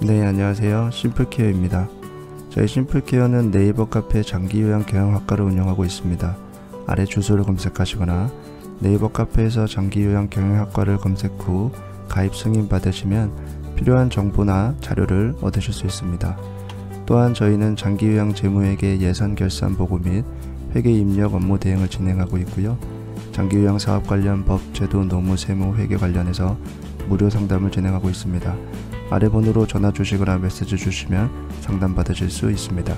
네, 안녕하세요. 심플케어입니다. 저희 심플케어는 네이버 카페 장기요양 경영학과를 운영하고 있습니다. 아래 주소를 검색하시거나 네이버 카페에서 장기요양 경영학과를 검색 후 가입 승인 받으시면 필요한 정보나 자료를 얻으실 수 있습니다. 또한 저희는 장기요양 재무회계 예산 결산 보고 및 회계 입력 업무 대행을 진행하고 있고요. 장기요양 사업 관련 법, 제도, 노무, 세무, 회계 관련해서 무료 상담을 진행하고 있습니다. 아래 번호로 전화 주시거나 메시지 주시면 상담 받으실 수 있습니다.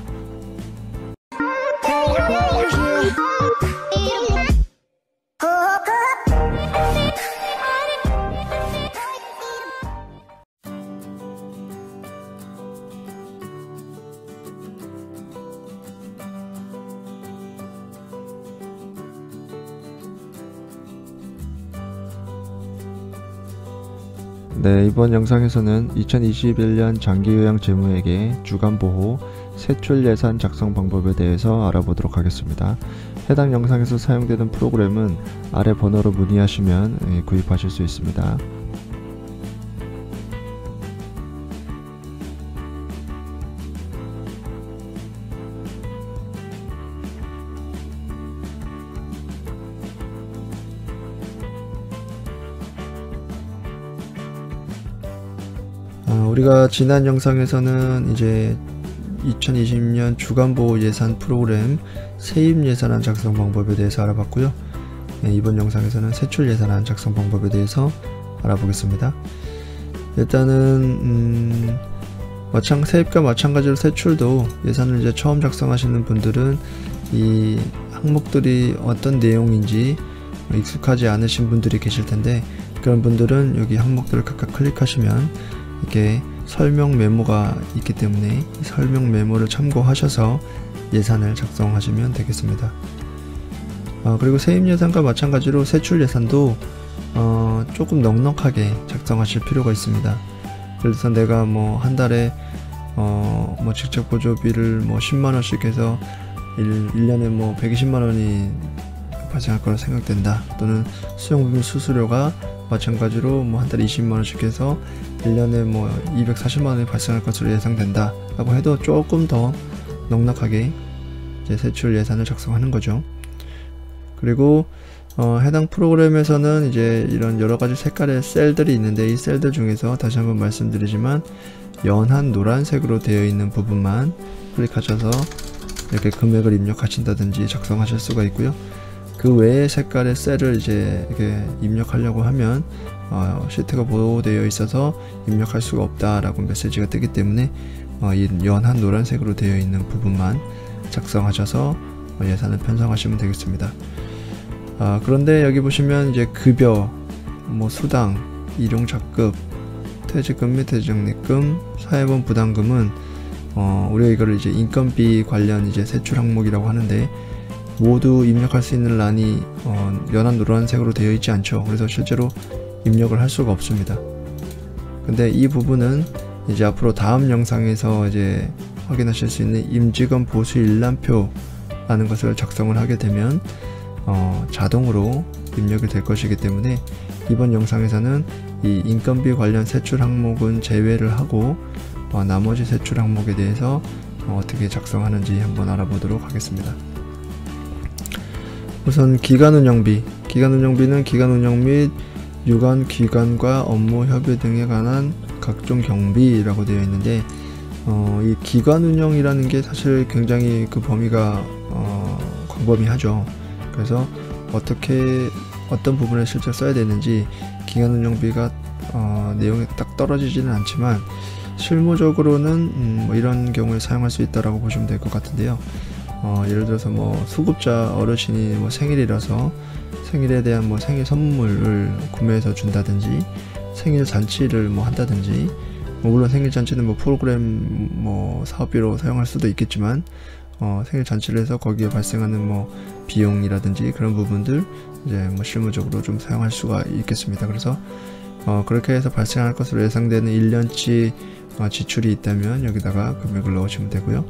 네, 이번 영상에서는 2021년 장기요양 재무회계 주간보호 세출 예산 작성 방법에 대해서 알아보도록 하겠습니다. 해당 영상에서 사용되는 프로그램은 아래 번호로 문의하시면 구입하실 수 있습니다. 우리가 지난 영상에서는 이제 2020년 주간보호 예산 프로그램 세입 예산안 작성 방법에 대해서 알아봤고요. 이번 영상에서는 세출 예산안 작성 방법에 대해서 알아보겠습니다. 일단은 세입과 마찬가지로 세출도 예산을 이제 처음 작성하시는 분들은 이 항목들이 어떤 내용인지 익숙하지 않으신 분들이 계실 텐데, 그런 분들은 여기 항목들을 각각 클릭하시면 이렇게 설명 메모가 있기 때문에 이 설명 메모를 참고하셔서 예산을 작성하시면 되겠습니다. 그리고 세입 예산과 마찬가지로 세출 예산도 조금 넉넉하게 작성하실 필요가 있습니다. 그래서 내가 한 달에 직접 보조비를 10만원씩 해서 1년에 120만원이 발생할 거라 생각된다, 또는 수용비 수수료가 마찬가지로 한 달에 20만원씩 해서 1년에 240만원이 발생할 것으로 예상된다 라고 해도 조금 더 넉넉하게 이제 세출 예산을 작성하는 거죠. 그리고 해당 프로그램에서는 이제 이런 여러가지 색깔의 셀들이 있는데, 이 셀들 중에서 다시 한번 말씀드리지만 연한 노란색으로 되어 있는 부분만 클릭하셔서 이렇게 금액을 입력하신다든지 작성하실 수가 있고요. 그 외의 색깔의 셀을 이제 이렇게 입력하려고 하면 시트가 보호되어 있어서 입력할 수가 없다라고 메시지가 뜨기 때문에 이 연한 노란색으로 되어 있는 부분만 작성하셔서 예산을 편성하시면 되겠습니다. 그런데 여기 보시면 이제 급여, 수당, 일용작급, 퇴직금 및 퇴직적립금, 사회보험 부담금은 우리가 이거를 이제 인건비 관련 이제 세출 항목이라고 하는데, 모두 입력할 수 있는 란이 연한 노란색으로 되어 있지 않죠. 그래서 실제로 입력을 할 수가 없습니다. 근데 이 부분은 이제 앞으로 다음 영상에서 이제 확인하실 수 있는 임직원 보수 일람표라는 것을 작성을 하게 되면 자동으로 입력이 될 것이기 때문에 이번 영상에서는 이 인건비 관련 세출 항목은 제외를 하고 나머지 세출 항목에 대해서 어떻게 작성하는지 한번 알아보도록 하겠습니다. 우선 기간운영비. 기간운영비는 기간운영 및 유관 기관과 업무 협의 등에 관한 각종 경비라고 되어 있는데, 이 기간운영이라는 게 사실 굉장히 그 범위가 광범위하죠. 그래서 어떤 부분에 실제 써야 되는지 기간운영비가 내용이 딱 떨어지지는 않지만 실무적으로는 이런 경우에 사용할 수 있다라고 보시면 될 것 같은데요. 예를 들어서 수급자 어르신이 생일이라서 생일에 대한 생일 선물을 구매해서 준다든지, 생일 잔치를 한다든지, 물론 생일 잔치는 프로그램 사업비로 사용할 수도 있겠지만 생일 잔치를 해서 거기에 발생하는 비용이라든지 그런 부분들 이제 실무적으로 좀 사용할 수가 있겠습니다. 그래서 그렇게 해서 발생할 것으로 예상되는 1년치 지출이 있다면 여기다가 금액을 넣으시면 되고요.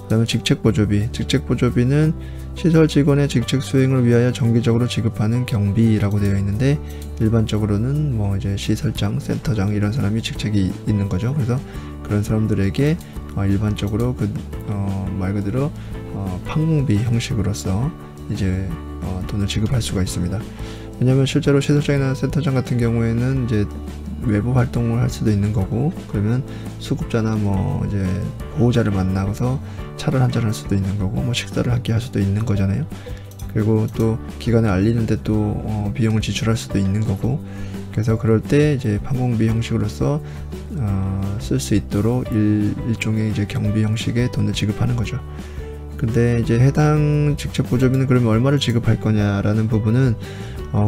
그 다음에 직책보조비. 직책보조비는 시설 직원의 직책 수행을 위하여 정기적으로 지급하는 경비라고 되어 있는데, 일반적으로는 뭐 이제 시설장, 센터장 이런 사람이 직책이 있는 거죠. 그래서 그런 사람들에게 일반적으로 말 그대로 판공비 형식으로서 이제 돈을 지급할 수가 있습니다. 왜냐하면 실제로 시설장이나 센터장 같은 경우에는 이제 외부 활동을 할 수도 있는 거고, 그러면 수급자나 뭐 이제 보호자를 만나서 차를 한잔 할 수도 있는 거고, 뭐 식사를 함께 할 수도 있는 거잖아요. 그리고 또 기간을 알리는데 또 비용을 지출할 수도 있는 거고, 그래서 그럴 때 이제 판공비 형식으로서 쓸 수 있도록 일종의 이제 경비 형식의 돈을 지급하는 거죠. 근데 이제 해당 직책보조비는 그러면 얼마를 지급할 거냐라는 부분은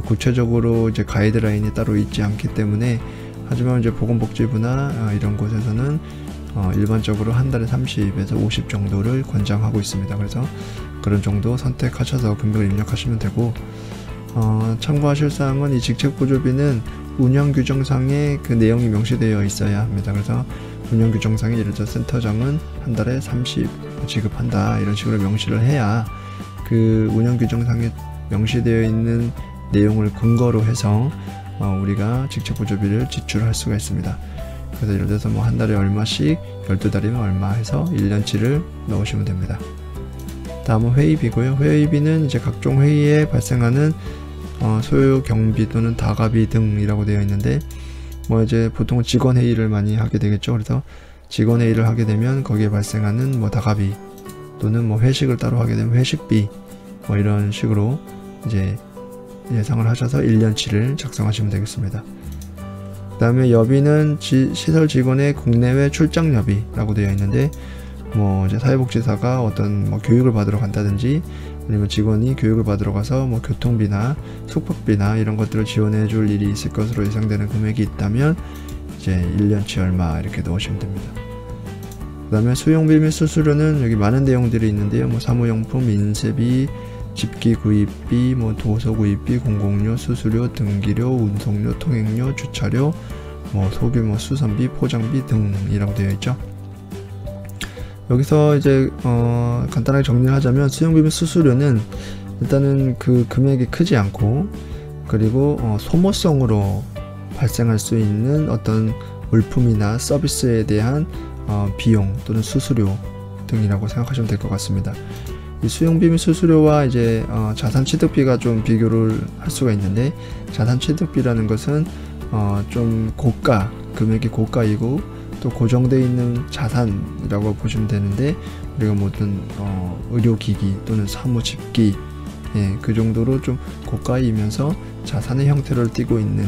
구체적으로 이제 가이드라인이 따로 있지 않기 때문에, 하지만 이제 보건복지부나 이런 곳에서는 일반적으로 한 달에 30에서 50 정도를 권장하고 있습니다. 그래서 그런 정도 선택하셔서 금액을 입력하시면 되고, 참고하실 사항은 이 직책보조비는 운영규정상에 그 내용이 명시되어 있어야 합니다. 그래서 운영규정상에 예를 들어 센터장은 한 달에 30 지급한다 이런 식으로 명시를 해야 그 운영규정상에 명시되어 있는 내용을 근거로 해서 우리가 직책보조비를 지출할 수가 있습니다. 그래서 예를 들어서 뭐 한 달에 얼마씩 12달이면 얼마 해서 1년치를 넣으시면 됩니다. 다음은 회의비고요. 회의비는 이제 각종 회의에 발생하는 소요 경비 또는 다가비 등이라고 되어 있는데, 뭐 이제 보통은 직원 회의를 많이 하게 되겠죠. 그래서 직원 회의를 하게 되면 거기에 발생하는 뭐 다가비 또는 뭐 회식을 따로 하게 되면 회식비 뭐 이런 식으로 이제 예상을 하셔서 1년치를 작성하시면 되겠습니다. 그 다음에 여비는 시설 직원의 국내외 출장 여비라고 되어 있는데, 뭐 이제 사회복지사가 어떤 뭐 교육을 받으러 간다든지, 아니면 직원이 교육을 받으러 가서 뭐 교통비나 숙박비나 이런 것들을 지원해 줄 일이 있을 것으로 예상되는 금액이 있다면 이제 1년치 얼마 이렇게 넣으시면 됩니다. 그 다음에 수용비 및 수수료는 여기 많은 내용들이 있는데요. 뭐 사무용품, 인쇄비, 집기 구입비, 뭐 도서 구입비, 공공료, 수수료, 등기료, 운송료, 통행료, 주차료, 뭐 소규모 수선비, 포장비 등이라고 되어 있죠. 여기서 이제 간단하게 정리를 하자면, 수용비 및 수수료는 일단은 그 금액이 크지 않고, 그리고 소모성으로 발생할 수 있는 어떤 물품이나 서비스에 대한 비용 또는 수수료 등이라고 생각하시면 될 것 같습니다. 이 수용비 및 수수료와 이제 자산취득비가 좀 비교를 할 수가 있는데, 자산취득비라는 것은 좀 고가, 금액이 고가이고 또 고정되어 있는 자산이라고 보시면 되는데, 우리가 모든 의료기기 또는 사무집기, 그 정도로 좀 고가이면서 자산의 형태를 띠고 있는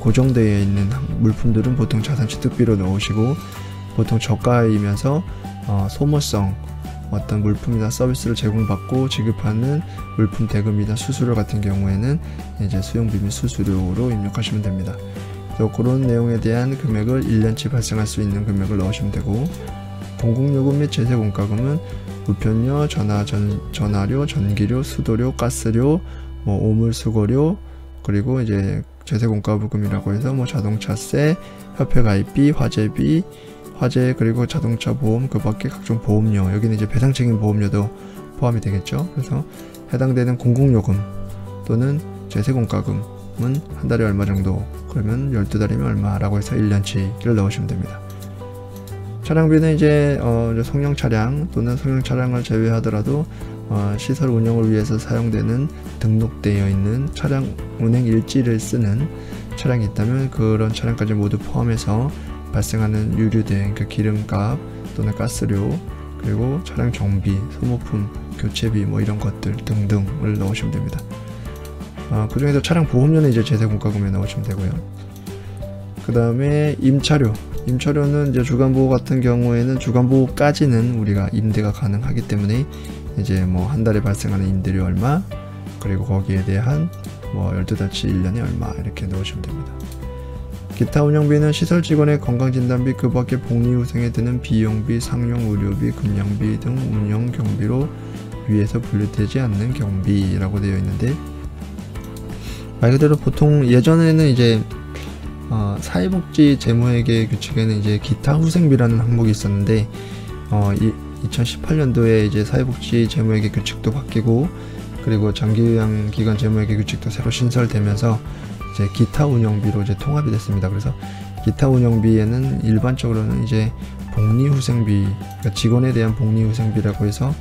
고정되어 있는 물품들은 보통 자산취득비로 넣으시고, 보통 저가이면서 소모성 어떤 물품이나 서비스를 제공받고 지급하는 물품 대금이나 수수료 같은 경우에는 이제 수용비 및 수수료로 입력하시면 됩니다. 그래서 그런 내용에 대한 금액을 1년치 발생할 수 있는 금액을 넣으시면 되고, 공공요금 및 제세공과금은 우편료, 전화료, 전기료, 수도료, 가스료, 뭐 오물수거료, 그리고 이제 제세공과금이라고 해서 뭐 자동차세, 협회가입비, 화재비, 그리고 자동차 보험, 그 밖에 각종 보험료, 여기는 이제 배상책임 보험료도 포함이 되겠죠. 그래서 해당되는 공공요금 또는 제세공과금은 한 달에 얼마 정도, 그러면 12달이면 얼마라고 해서 1년치를 넣으시면 됩니다. 차량비는 이제 성형 차량 또는 성형 차량을 제외하더라도 시설 운영을 위해서 사용되는 등록되어 있는 차량 운행 일지를 쓰는 차량이 있다면 그런 차량까지 모두 포함해서 발생하는 유류대, 그러니까 기름값 또는 가스료, 그리고 차량 정비, 소모품, 교체비 뭐 이런 것들 등등을 넣으시면 됩니다. 그 중에서 차량 보험료는 이제 제세공과금에 넣으시면 되고요. 그 다음에 임차료는 이제 주간보호 같은 경우에는 주간보호까지는 우리가 임대가 가능하기 때문에 이제 뭐 한 달에 발생하는 임대료 얼마, 그리고 거기에 대한 뭐 12달치 1년에 얼마 이렇게 넣으시면 됩니다. 기타 운영비는 시설 직원의 건강진단비, 그 밖에 복리후생에 드는 비용비, 상용 의료비, 급량비 등 운영 경비로 위에서 분류되지 않는 경비라고 되어 있는데, 말 그대로 보통 예전에는 이제 사회복지 재무회계 규칙에는 이제 기타 후생비라는 항목이 있었는데, 2018년도에 이제 사회복지 재무회계 규칙도 바뀌고, 그리고 장기요양기관 재무회계 규칙도 새로 신설되면서 이제 기타 운영비로 이제 통합이 됐습니다. 그래서 기타 운영비에는 일반적으로는 이제 복리후생비, 그러니까 직원에 대한 복리후생비라고 해서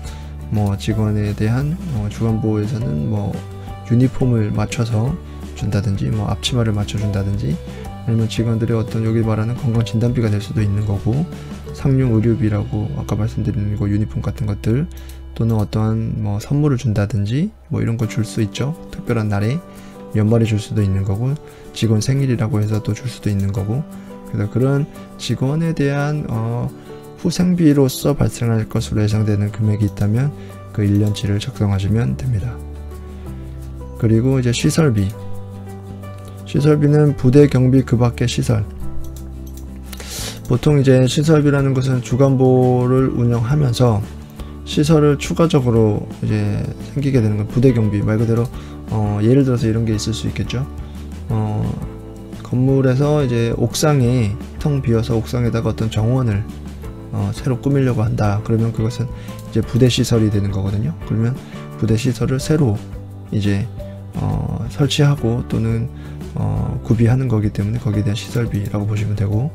뭐 직원에 대한 주간보호에서는 뭐 유니폼을 맞춰서 준다든지, 뭐 앞치마를 맞춰준다든지, 아니면 직원들의 어떤 여기 말하는 건강진단비가 될 수도 있는 거고, 상용 의료비라고 아까 말씀드린 거 유니폼 같은 것들, 또는 어떠한 뭐 선물을 준다든지 뭐 이런 거 줄 수 있죠. 특별한 날에 연말에 줄 수도 있는 거고, 직원 생일이라고 해서 또 줄 수도 있는 거고. 그래서 그런 직원에 대한 후생비로서 발생할 것으로 예상되는 금액이 있다면 그 1년치를 작성하시면 됩니다. 그리고 이제 시설비. 시설비는 부대 경비 그 밖의 시설. 보통 이제 시설비라는 것은 주간보를 운영하면서 시설을 추가적으로 이제 생기게 되는 건 부대 경비, 말 그대로 예를 들어서 이런 게 있을 수 있겠죠. 건물에서 이제 옥상에 텅 비어서 옥상에다가 어떤 정원을 새로 꾸미려고 한다. 그러면 그것은 이제 부대 시설이 되는 거거든요. 그러면 부대 시설을 새로 이제 설치하고 또는 구비하는 거기 때문에 거기에 대한 시설비라고 보시면 되고,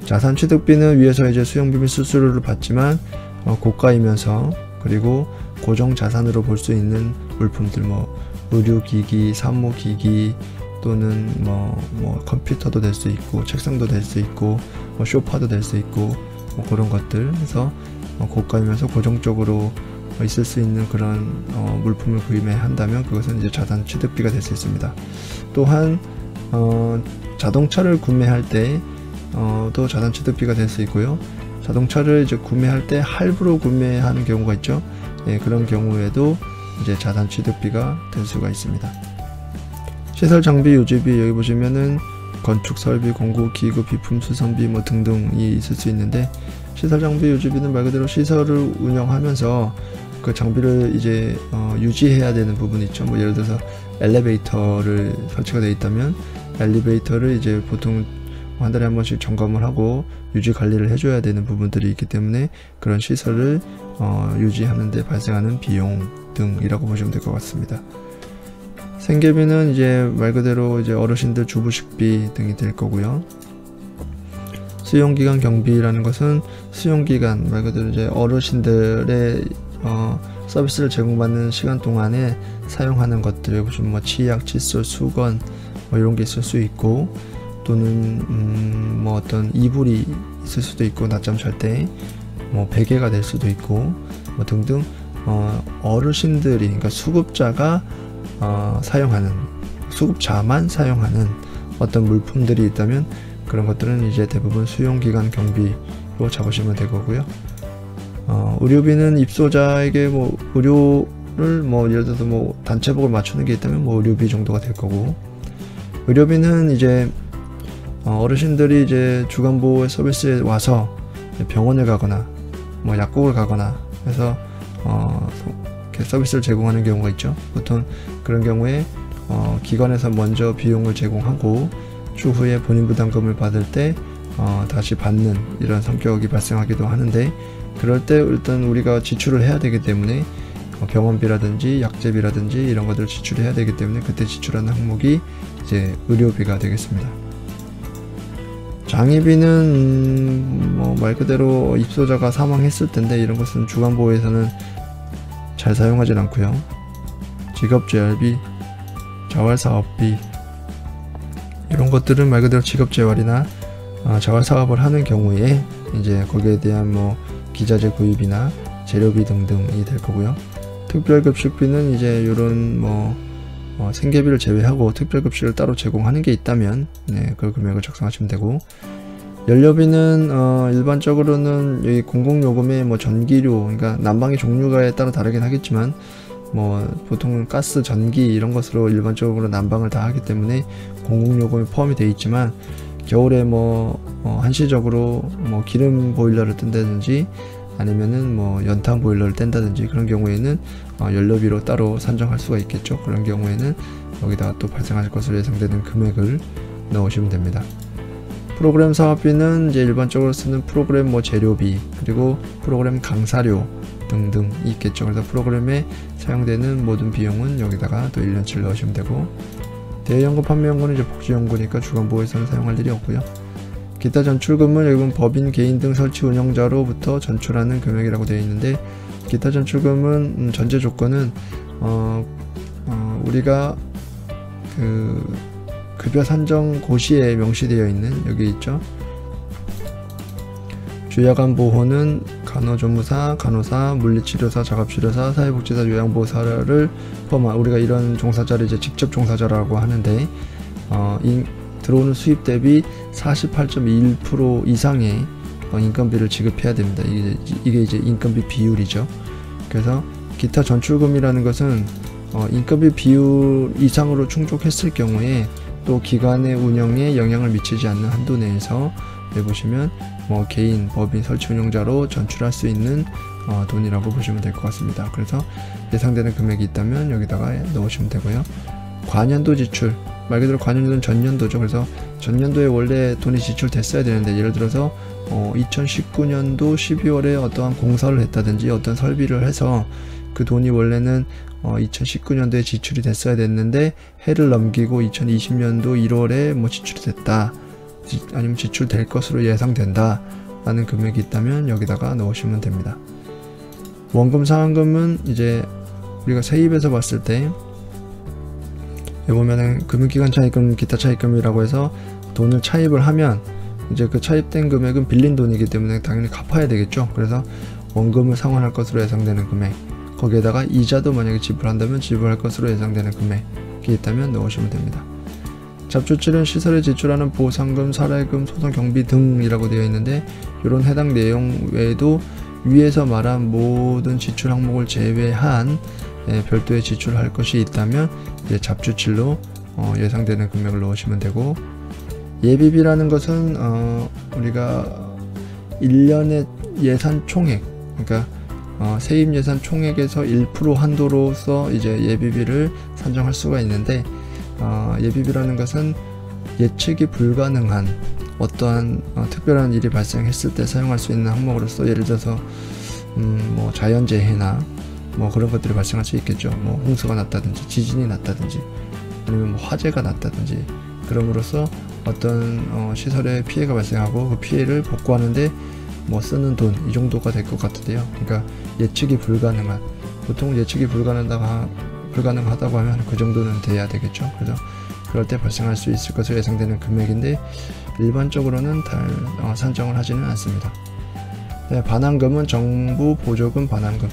자산 취득비는 위에서 이제 수용비 및 수수료를 받지만 고가이면서, 그리고 고정 자산으로 볼 수 있는 물품들, 뭐 의료기기, 사무기기, 또는 뭐 컴퓨터도 될 수 있고, 책상도 될 수 있고, 뭐 소파도 될 수 있고, 뭐 그런 것들 해서 고가이면서 고정적으로 있을 수 있는 그런 물품을 구매한다면 그것은 이제 자산 취득비가 될 수 있습니다. 또한 자동차를 구매할 때 또 자산 취득비가 될 수 있고요. 자동차를 이제 구매할 때 할부로 구매하는 경우가 있죠. 예, 그런 경우에도 이제 자산 취득비가 될 수가 있습니다. 시설 장비 유지비, 여기 보시면은 건축 설비, 공구, 기구, 비품, 수선비 뭐 등등이 있을 수 있는데, 시설 장비 유지비는 말 그대로 시설을 운영하면서 그 장비를 이제 유지해야 되는 부분이 있죠. 뭐 예를 들어서 엘리베이터를 설치가 되어 있다면 엘리베이터를 이제 보통 한 달에 한 번씩 점검을 하고 유지 관리를 해줘야 되는 부분들이 있기 때문에 그런 시설을 유지하는 데 발생하는 비용 등이라고 보시면 될 것 같습니다. 생계비는 이제 말 그대로 이제 어르신들 주부식비 등이 될 거고요. 수용기간 경비라는 것은 수용기간, 말 그대로 이제 어르신들의 서비스를 제공받는 시간 동안에 사용하는 것들, 보시면 뭐 치약, 칫솔, 수건 뭐 이런 게 있을 수 있고, 또는 뭐 어떤 이불이 있을 수도 있고, 낮잠 잘 때 뭐 베개가 될 수도 있고 뭐 등등 어르신들이, 그러니까 수급자가 사용하는, 수급자만 사용하는 어떤 물품들이 있다면 그런 것들은 이제 대부분 수용기간 경비로 잡으시면 될 거고요. 의료비는 입소자에게 뭐 의료를 뭐 예를 들어서 뭐 단체복을 맞추는 게 있다면 뭐 의료비 정도가 될 거고, 의료비는 이제 어르신들이 이제 주간보호 서비스에 와서 병원에 가거나 뭐 약국을 가거나 해서 이렇게 서비스를 제공하는 경우가 있죠. 보통 그런 경우에 기관에서 먼저 비용을 제공하고 추후에 본인 부담금을 받을 때 다시 받는 이런 성격이 발생하기도 하는데, 그럴 때 일단 우리가 지출을 해야 되기 때문에 병원비라든지 약제비라든지 이런 것들을 지출해야 되기 때문에 그때 지출하는 항목이 이제 의료비가 되겠습니다. 장의비는 뭐 말 그대로 입소자가 사망했을 텐데 이런 것은 주간보호에서는 잘 사용하진 않고요. 직업재활비, 자활사업비 이런 것들은 말 그대로 직업재활이나 자활사업을 하는 경우에 이제 거기에 대한 뭐 기자재 구입이나 재료비 등등이 될 거고요. 특별급식비는 이제 이런 뭐 생계비를 제외하고 특별급식을 따로 제공하는 게 있다면 그 금액을 작성하시면 되고, 연료비는 일반적으로는 여기 공공요금의 뭐 전기료, 그러니까 난방의 종류가에 따라 다르긴 하겠지만 뭐 보통은 가스, 전기 이런 것으로 일반적으로 난방을 다 하기 때문에 공공요금이 포함이 되어 있지만, 겨울에 뭐 한시적으로 뭐 기름 보일러를 뜬다든지 아니면은 뭐 연탄 보일러를 뗀다든지 그런 경우에는 연료비로 따로 산정할 수가 있겠죠. 그런 경우에는 여기다가 또 발생할 것으로 예상되는 금액을 넣으시면 됩니다. 프로그램 사업비는 이제 일반적으로 쓰는 프로그램 뭐 재료비, 그리고 프로그램 강사료 등등 있겠죠. 그래서 프로그램에 사용되는 모든 비용은 여기다가 또 1년치를 넣으시면 되고, 대연금 판매연금은 이제 복지연금이니까 주간보호에서는 사용할 일이 없고요. 기타 전출금은 여기 보면 법인, 개인 등 설치 운영자로부터 전출하는 금액이라고 되어 있는데, 기타 전출금은 전제 조건은 우리가 그 급여 산정 고시에 명시되어 있는, 여기 있죠, 주야간 보호는 간호조무사, 간호사, 물리치료사, 작업치료사, 사회복지사, 요양보호사를 포함한, 우리가 이런 종사자를 이제 직접 종사자라고 하는데, 들어오는 수입 대비 48.21% 이상의 인건비를 지급해야 됩니다. 이게 이제 인건비 비율이죠. 그래서 기타 전출금이라는 것은 인건비 비율 이상으로 충족했을 경우에 또 기관의 운영에 영향을 미치지 않는 한도 내에서, 여기 보시면 뭐 개인, 법인, 설치 운영자로 전출할 수 있는 돈이라고 보시면 될 것 같습니다. 그래서 예상되는 금액이 있다면 여기다가 넣으시면 되고요. 관연도 지출, 말 그대로 관연도는 전년도죠. 그래서 전년도에 원래 돈이 지출됐어야 되는데, 예를 들어서 2019년도 12월에 어떠한 공사를 했다든지 어떤 설비를 해서 그 돈이 원래는 2019년도에 지출이 됐어야 됐는데 해를 넘기고 2020년도 1월에 뭐 지출이 됐다, 아니면 지출될 것으로 예상된다 라는 금액이 있다면 여기다가 넣으시면 됩니다. 원금 상환금은 이제 우리가 세입에서 봤을 때 여기 보면은 금융기관 차입금, 기타 차입금이라고 해서 돈을 차입을 하면 이제 그 차입된 금액은 빌린 돈이기 때문에 당연히 갚아야 되겠죠. 그래서 원금을 상환할 것으로 예상되는 금액, 거기에다가 이자도 만약에 지불한다면 지불할 것으로 예상되는 금액이 있다면 넣으시면 됩니다. 잡초질은 시설에 지출하는 보상금, 사례금, 소송 경비 등이라고 되어 있는데, 이런 해당 내용 외에도 위에서 말한 모든 지출 항목을 제외한 별도의 지출할 것이 있다면 이제 잡초질로 예상되는 금액을 넣으시면 되고, 예비비라는 것은 우리가 1년의 예산 총액, 그러니까 세입 예산 총액에서 1% 한도로서 이제 예비비를 산정할 수가 있는데, 예비비라는 것은 예측이 불가능한 어떠한 특별한 일이 발생했을 때 사용할 수 있는 항목으로서, 예를 들어서 뭐 자연재해나 뭐 그런 것들이 발생할 수 있겠죠. 뭐 홍수가 났다든지 지진이 났다든지 아니면 뭐 화재가 났다든지, 그럼으로써 어떤 시설에 피해가 발생하고 그 피해를 복구하는데 뭐 쓰는 돈, 이 정도가 될 것 같은데요. 그러니까 예측이 불가능한, 보통 예측이 불가능하다고 하면 그 정도는 돼야 되겠죠. 그래서 그럴 때 발생할 수 있을 것으로 예상되는 금액인데, 일반적으로는 산정을 하지는 않습니다. 네, 반환금은 정부 보조금, 반환금,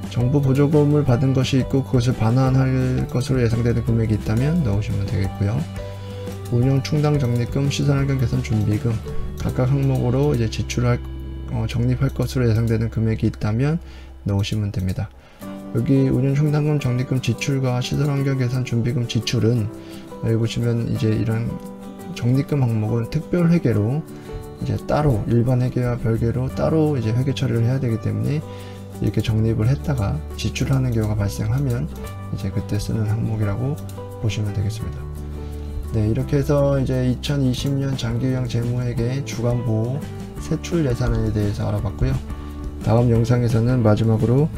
정부 보조금을 받은 것이 있고 그것을 반환할 것으로 예상되는 금액이 있다면 넣으시면 되겠고요. 운영 충당 적립금, 시설환경 개선 준비금, 각각 항목으로 이제 지출할 적립할 것으로 예상되는 금액이 있다면 넣으시면 됩니다. 여기 운영 충당금, 적립금 지출과 시설환경 개선 준비금 지출은, 여기 보시면 이제 이런 적립금 항목은 특별 회계로 이제 따로, 일반 회계와 별개로 따로 이제 회계 처리를 해야 되기 때문에 이렇게 적립을 했다가 지출하는 경우가 발생하면 이제 그때 쓰는 항목이라고 보시면 되겠습니다. 네, 이렇게 해서 이제 2020년 장기요양 재무회계 주간보호 세출 예산에 대해서 알아봤고요. 다음 영상에서는 마지막으로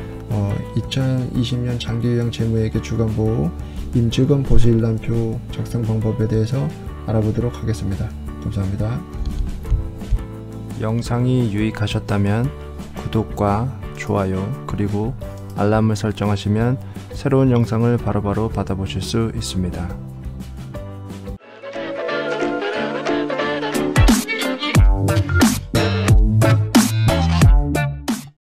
2020년 장기요양 재무회계 주간보호 임직원 보수일람표 작성 방법에 대해서 알아보도록 하겠습니다. 감사합니다. 영상이 유익하셨다면 구독과 좋아요 그리고 알람을 설정하시면 새로운 영상을 바로바로 받아보실 수 있습니다.